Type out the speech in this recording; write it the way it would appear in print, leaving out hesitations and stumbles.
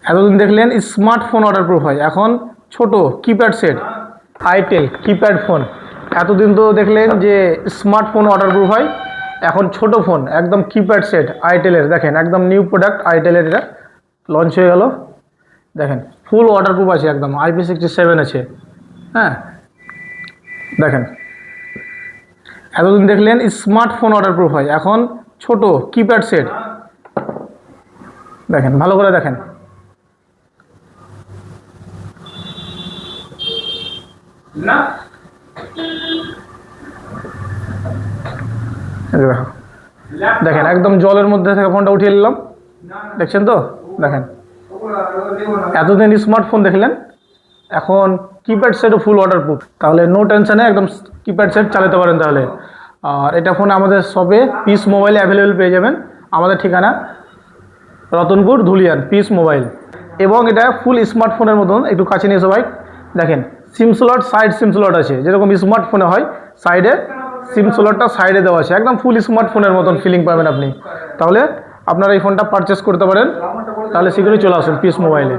এতদিন দেখলেন smartphone waterproof হয়, এখন ছোট keypad set itel keypad phone. এতদিন তো দেখলেন যে স্মার্টফোন ওয়াটারপ্রুফ হয়, এখন ছোট ফোন একদম কিপ্যাড সেট আইটেলের। দেখেন একদম নিউ প্রোডাক্ট আইটেলের, এটা লঞ্চ হয়ে গেল। দেখেন ফুল ওয়াটারপ্রুফ আছে, একদম IP67 আছে। হ্যাঁ দেখেন, এতদিন দেখলেন স্মার্টফোন ওয়াটারপ্রুফ হয়, এখন ছোট কিপ্যাড সেট। দেখেন ভালো করে দেখেন, না দেখেন একদম জলের মধ্যে থেকে ফোনটা উঠিয়ে নিলাম, দেখছেন তো। দেখেন এতদিন স্মার্টফোন দেখলেন, এখন কিপ্যাড সেটও ফুল ওয়াটারপ্রুফ, তাহলে নো টেনশনে একদম কিপ্যাড সেট চালাতে পারেন তাহলে। আর এটা ফোন আমাদের শপে পিস মোবাইলে অ্যাভেলেবেল পেয়ে যাবেন। আমাদের ঠিকানা রতনপুর ধুলিয়ান পিস মোবাইল। এবং এটা ফুল স্মার্টফোনের মতন, একটু কাছে নিয়ে সবাই দেখেন সিম স্লট, সাইড সিম স্লট আছে, যেরকম স্মার্টফোনে হয় সাইডে সিম স্লটটা সাইডে দেওয়া আছে, একদম ফুল স্মার্টফোনের মতন ফিলিং পাবেন আপনি। তাহলে আপনারা এই ফোনটা পারচেস করতে পারেন, তাহলে শীঘ্রই চলে আসুন পিস মোবাইলে।